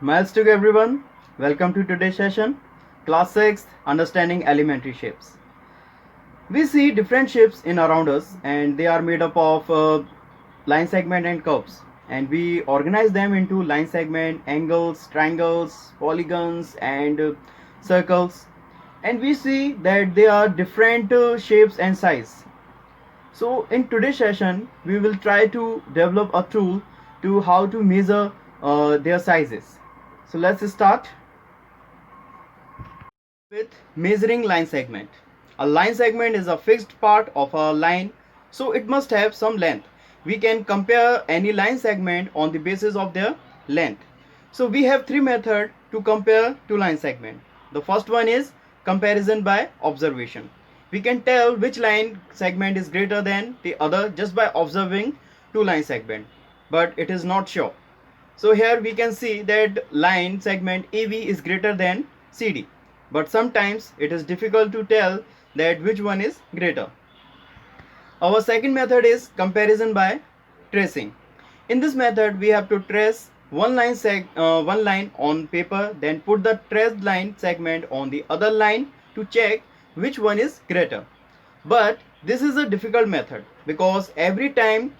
Miles to everyone. Welcome to today's session, Class 6 Understanding Elementary Shapes. We see different shapes in around us and they are made up of line segment and curves, and we organize them into line segment, angles, triangles, polygons and circles, and we see that they are different shapes and size. So in today's session we will try to develop a tool to how to measure their sizes. So let's start with measuring line segment. A line segment is a fixed part of a line, so it must have some length. We can compare any line segment on the basis of their length. So we have three methods to compare two line segment. The first one is comparison by observation. We can tell which line segment is greater than the other just by observing two line segment, but it is not sure. So here we can see that line segment AB is greater than CD, but sometimes it is difficult to tell that which one is greater. Our second method is comparison by tracing. In this method we have to trace one line on paper, then put the traced line segment on the other line to check which one is greater. But this is a difficult method because every time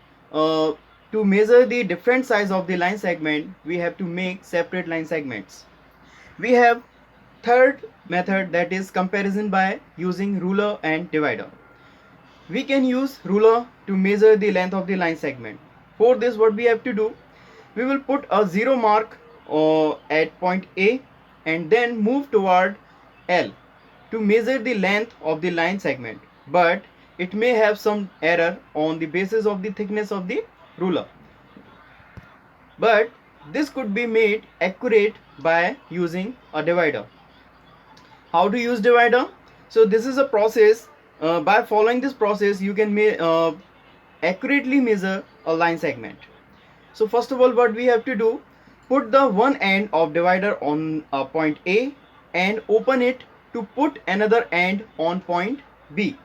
to measure the different size of the line segment we have to make separate line segments. We have third method, that is comparison by using ruler and divider. We can use ruler to measure the length of the line segment. For this what we have to do, we will put a 0 mark at point A and then move toward L to measure the length of the line segment, but it may have some error on the basis of the thickness of the ruler, but this could be made accurate by using a divider. How to use divider? So this is a process. By following this process you can accurately measure a line segment. So first of all what we have to do, put the one end of divider on point A and open it to put another end on point B.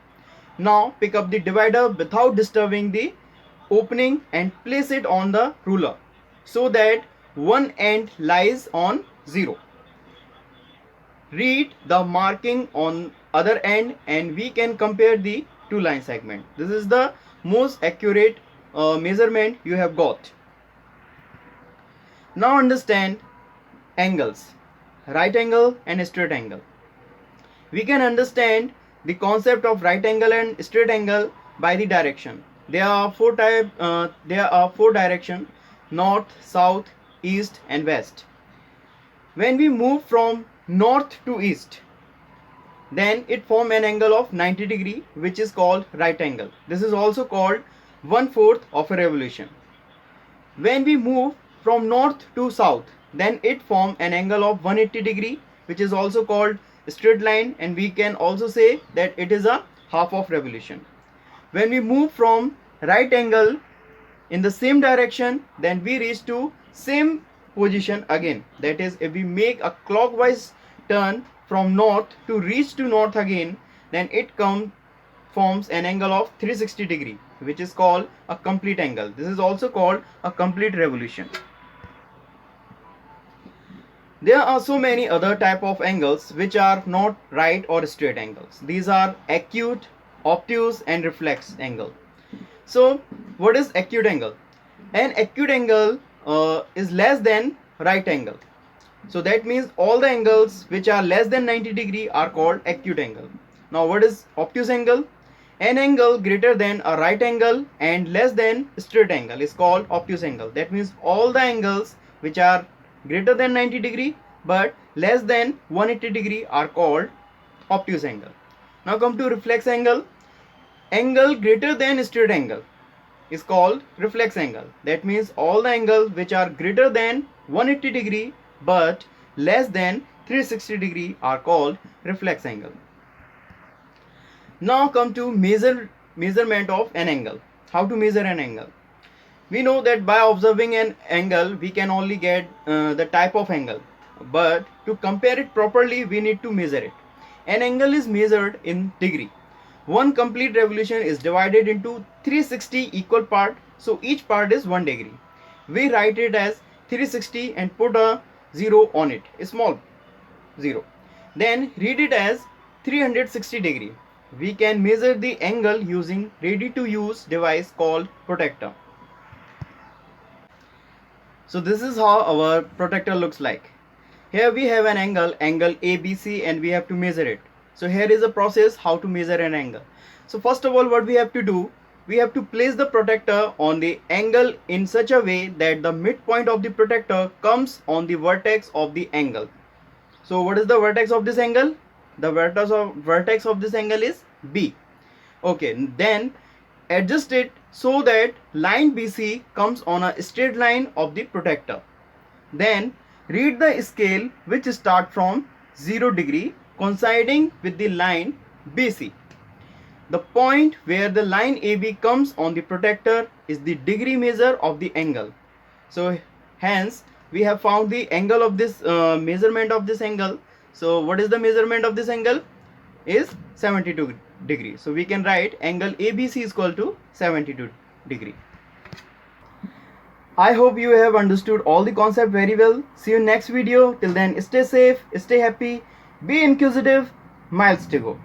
Now pick up the divider without disturbing the opening and place it on the ruler so that one end lies on 0. Read the marking on other end and we can compare the two line segment. This is the most accurate measurement you have got. Now understand angles, right angle and straight angle. We can understand the concept of right angle and straight angle by the direction. There are four directions: north, south, east and west. When we move from north to east, then it forms an angle of 90 degree, which is called right angle. This is also called 1/4 of a revolution. When we move from north to south, then it forms an angle of 180 degree, which is also called straight line, and we can also say that it is a half of revolution. When we move from right angle in the same direction, then we reach to same position again. That is, if we make a clockwise turn from north to reach to north again, then it forms an angle of 360 degree, which is called a complete angle. This is also called a complete revolution. There are so many other type of angles which are not right or straight angles. These are acute, obtuse and reflex angle. So what is acute angle? An acute angle is less than right angle. So that means all the angles which are less than 90 degree are called acute angle. Now what is obtuse angle? An angle greater than a right angle and less than straight angle is called obtuse angle. That means all the angles which are greater than 90 degree but less than 180 degree are called obtuse angle. Now come to reflex angle. Angle greater than straight angle is called reflex angle. That means all the angles which are greater than 180 degree but less than 360 degree are called reflex angle. Now come to measurement of an angle. How to measure an angle? We know that by observing an angle we can only get the type of angle, but to compare it properly we need to measure it. An angle is measured in degree. One complete revolution is divided into 360 equal parts, so each part is 1 degree. We write it as 360 and put a 0 on it, a small 0. Then read it as 360 degree. We can measure the angle using ready to use device called protractor. So this is how our protractor looks like. Here we have an angle ABC, and we have to measure it. So here is a process how to measure an angle. So first of all, what we have to do, we have to place the protractor on the angle in such a way that the midpoint of the protractor comes on the vertex of the angle. So what is the vertex of this angle? The vertex of this angle is B. Okay, then adjust it so that line BC comes on a straight line of the protractor. Then read the scale which start from 0 degree coinciding with the line BC. The point where the line AB comes on the protractor is the degree measure of the angle. So hence we have found the angle of this measurement of this angle. So what is the measurement of this angle? Is 72 degree. So we can write angle ABC is equal to 72 degree. I hope you have understood all the concept very well. See you next video. Till then, stay safe, stay happy, be inquisitive, miles to go.